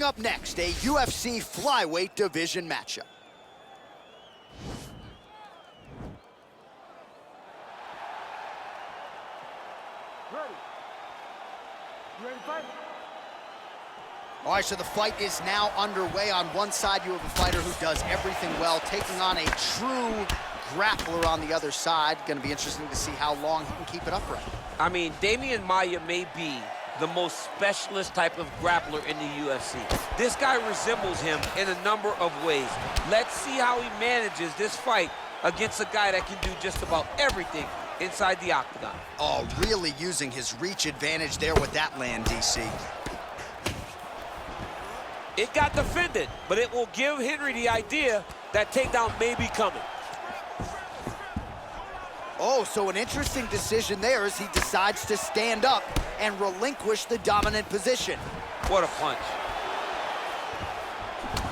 Coming up next, a UFC flyweight division matchup. Ready. You ready to fight? All right, so the fight is now underway. On one side, you have a fighter who does everything well, taking on a true grappler on the other side. Going to be interesting to see how long he can keep it upright. I mean, Damian Maia may be the most specialist type of grappler in the UFC. This guy resembles him in a number of ways. Let's see how he manages this fight against a guy that can do just about everything inside the octagon. Oh, really using his reach advantage there with that land, DC. It got defended, but it will give Henry the idea that takedown may be coming. Oh, so an interesting decision there as he decides to stand up and relinquish the dominant position. What a punch.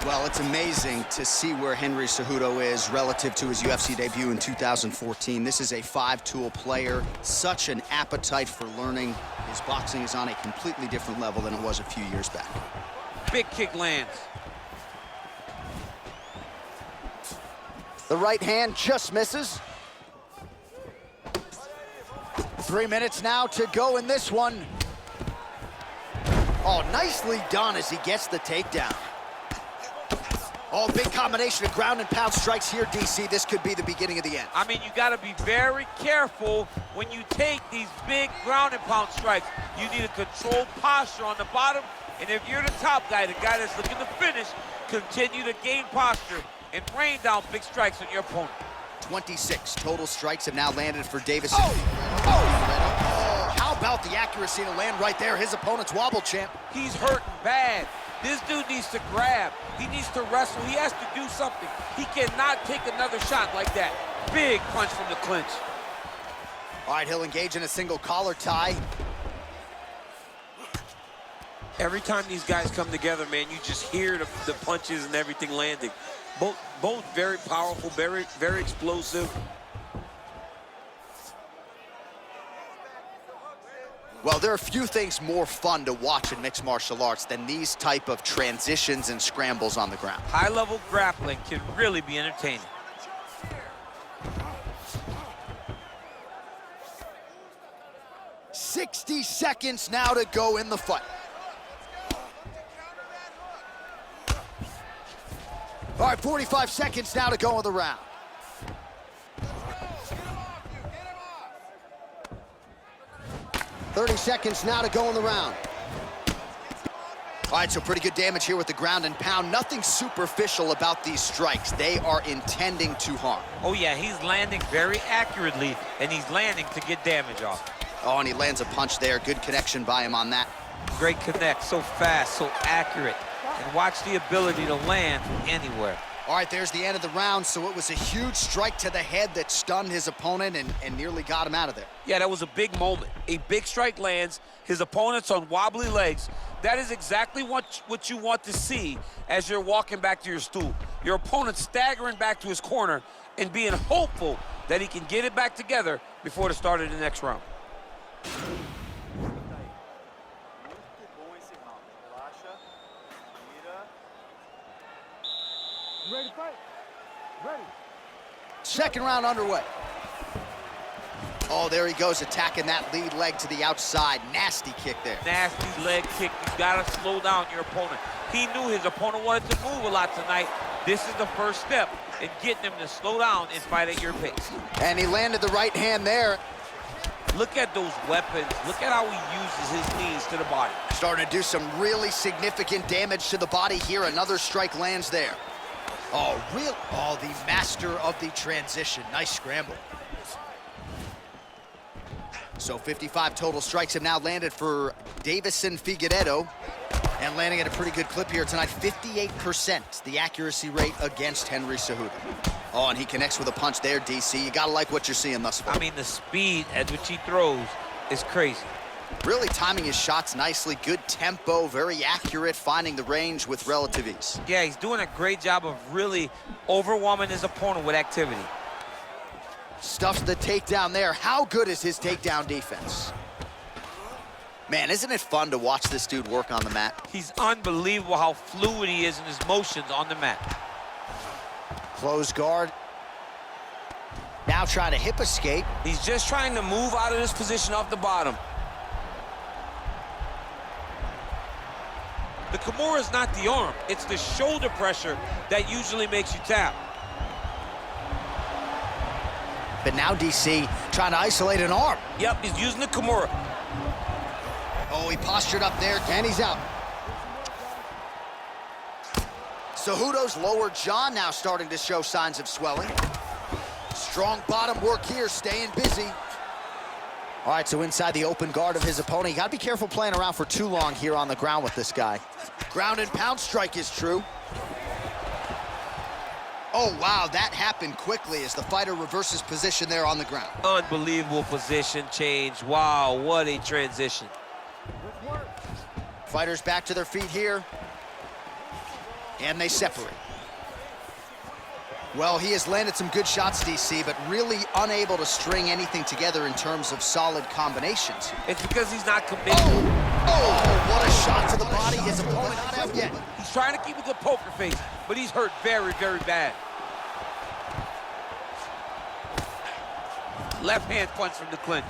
Well, it's amazing to see where Henry Cejudo is relative to his UFC debut in 2014. This is a five-tool player, such an appetite for learning. His boxing is on a completely different level than it was a few years back. Big kick lands. The right hand just misses. 3 minutes now to go in this one. Oh, nicely done as he gets the takedown. Oh, big combination of ground and pound strikes here, DC. This could be the beginning of the end. I mean, you got to be very careful when you take these big ground and pound strikes. You need a controlled posture on the bottom. And if you're the top guy, the guy that's looking to finish, continue to gain posture and rain down big strikes on your opponent. 26 total strikes have now landed for Davis. Oh, how about the accuracy to land right there? His opponent's wobble champ. He's hurting bad. This dude needs to grab. He needs to wrestle. He has to do something. He cannot take another shot like that. Big punch from the clinch. All right, he'll engage in a single collar tie. Every time these guys come together, man, you just hear the punches and everything landing. Both very powerful, very explosive. Well, there are few things more fun to watch in mixed martial arts than these type of transitions and scrambles on the ground. High-level grappling can really be entertaining. "60 seconds now to go in the fight. All right, 45 seconds now to go in the round. "30 seconds now to go in the round. All right, so pretty good damage here with the ground and pound. Nothing superficial about these strikes. They are intending to harm. Oh, yeah, he's landing very accurately, and he's landing to get damage off. Oh, and he lands a punch there. Good connection by him on that. Great connect, so fast, so accurate. And watch the ability to land anywhere. All right, there's the end of the round, so it was a huge strike to the head that stunned his opponent and nearly got him out of there. Yeah, that was a big moment. A big strike lands, his opponent's on wobbly legs. That is exactly what you want to see as you're walking back to your stool. Your opponent staggering back to his corner and being hopeful that he can get it back together before the start of the next round. Ready to fight? Ready. Second round underway. Oh, there he goes, attacking that lead leg to the outside. Nasty kick there. Nasty leg kick. You gotta slow down your opponent. He knew his opponent wanted to move a lot tonight. This is the first step in getting him to slow down and fight at your pace. And he landed the right hand there. Look at those weapons. Look at how he uses his knees to the body. Starting to do some really significant damage to the body here. Another strike lands there. Oh, the master of the transition. Nice scramble. So 55 total strikes have now landed for Davison Figueiredo. And landing at a pretty good clip here tonight. 58% the accuracy rate against Henry Cejudo. Oh, and he connects with a punch there, DC. You gotta like what you're seeing thus far. I mean, the speed at which he throws is crazy. Really timing his shots nicely. Good tempo, very accurate, finding the range with relative ease. Yeah, he's doing a great job of really overwhelming his opponent with activity. Stuffs the takedown there. How good is his takedown defense? Man, isn't it fun to watch this dude work on the mat? He's unbelievable how fluid he is in his motions on the mat. Close guard. Now trying to hip escape. He's just trying to move out of this position off the bottom. The Kimura is not the arm. It's the shoulder pressure that usually makes you tap. But now DC trying to isolate an arm. Yep, he's using the Kimura. Oh, he postured up there, and he's out. Cejudo's lower jaw now starting to show signs of swelling. Strong bottom work here, staying busy. All right, so inside the open guard of his opponent. You gotta be careful playing around for too long here on the ground with this guy. Ground and pound strike is true. Oh, wow, that happened quickly as the fighter reverses position there on the ground. Unbelievable position change. Wow, what a transition. Fighters back to their feet here, and they separate. Well, he has landed some good shots, DC, but really unable to string anything together in terms of solid combinations. It's because he's not committed. Oh, what a shot to the body. His opponent not out yet. He's trying to keep it to poker face, but he's hurt very, very bad. Left hand punch from the clinch.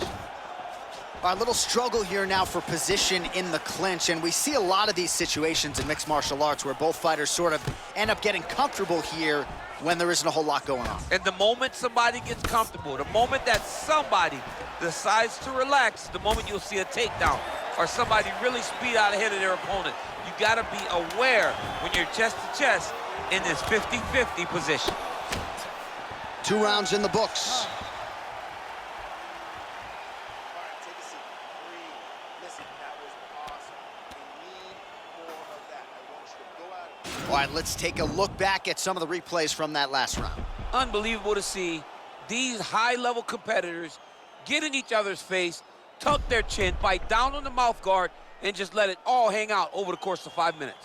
Our little struggle here now for position in the clinch, and we see a lot of these situations in mixed martial arts where both fighters sort of end up getting comfortable here when there isn't a whole lot going on. And the moment somebody gets comfortable, the moment that somebody decides to relax, the moment you'll see a takedown or somebody really speed out ahead of their opponent. You gotta be aware when you're chest to chest in this 50-50 position. 2 rounds in the books. All right, let's take a look back at some of the replays from that last round. Unbelievable to see these high-level competitors get in each other's face, tuck their chin, bite down on the mouth guard, and just let it all hang out over the course of 5 minutes.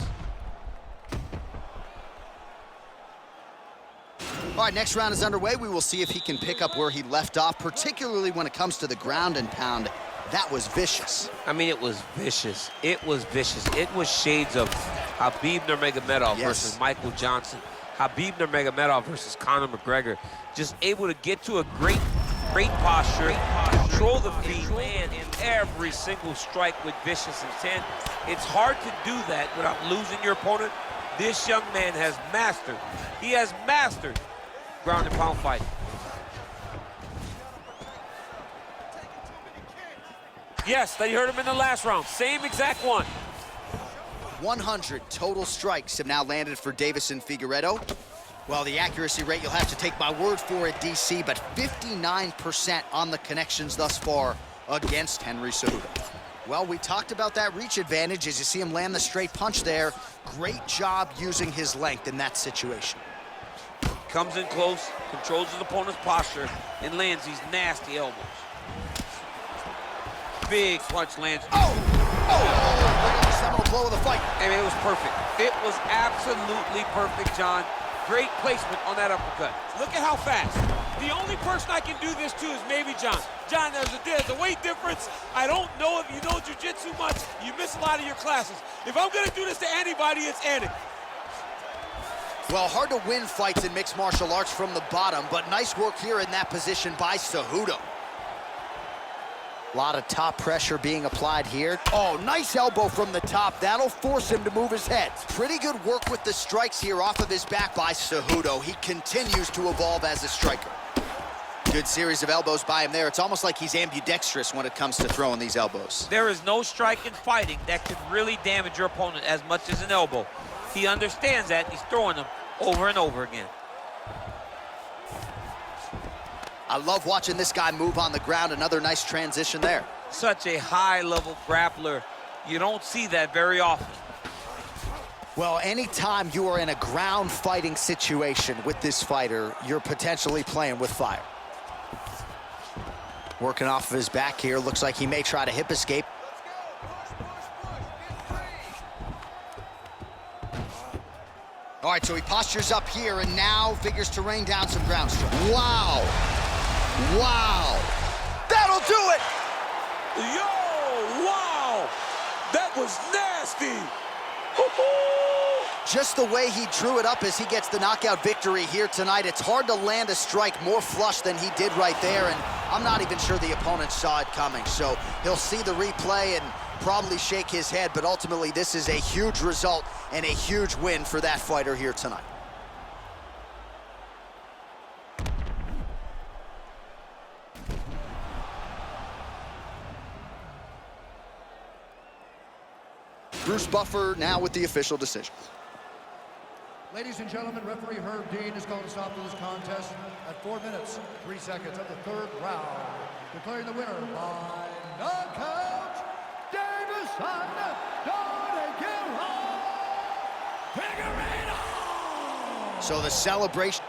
All right, next round is underway. We will see if he can pick up where he left off, particularly when it comes to the ground and pound. That was vicious. I mean, it was vicious. It was vicious. It was shades of Khabib Nurmagomedov versus Michael Johnson. Khabib Nurmagomedov versus Conor McGregor. Just able to get to a great posture, control the feet, land in every single strike with vicious intent. It's hard to do that without losing your opponent. This young man has mastered. He has mastered ground and pound fighting. Yes, they heard him in the last round. Same exact one. 100 total strikes have now landed for Deiveson Figueiredo. Well, the accuracy rate, you'll have to take my word for it, DC, but 59% on the connections thus far against Henry Cejudo. Well, we talked about that reach advantage as you see him land the straight punch there. Great job using his length in that situation. Comes in close, controls his opponent's posture, and lands these nasty elbows. Big punch lands. Seminal blow of the fight. I mean, it was perfect. It was absolutely perfect, John. Great placement on that uppercut. Look at how fast. The only person I can do this to is maybe John. John, there's a weight difference. I don't know if you know jiu-jitsu much. You miss a lot of your classes. If I'm going to do this to anybody, it's Andy. Well, hard to win fights in mixed martial arts from the bottom, but nice work here in that position by Cejudo. A lot of top pressure being applied here. Oh, nice elbow from the top. That'll force him to move his head. Pretty good work with the strikes here off of his back by Cejudo. He continues to evolve as a striker. Good series of elbows by him there. It's almost like he's ambidextrous when it comes to throwing these elbows. There is no strike in fighting that can really damage your opponent as much as an elbow. He understands that, and he's throwing them over and over again. I love watching this guy move on the ground. Another nice transition there. Such a high-level grappler. You don't see that very often. Well, anytime you are in a ground fighting situation with this fighter, you're potentially playing with fire. Working off of his back here. Looks like he may try to hip escape. All right, so he postures up here and now figures to rain down some ground strikes. Wow. Wow. That'll do it. Yo, wow. was nasty. Just the way he drew it up as he gets the knockout victory here tonight. It's hard to land a strike more flush than he did right there, and I'm not even sure the opponent saw it coming. So he'll see the replay and probably shake his head, but ultimately this is a huge result and a huge win for that fighter here tonight. Bruce Buffer now with the official decision. Ladies and gentlemen, referee Herb Dean has called a stop to this contest at 4 minutes, 3 seconds of the third round, declaring the winner by knockout, Davison Figueiredo. So the celebration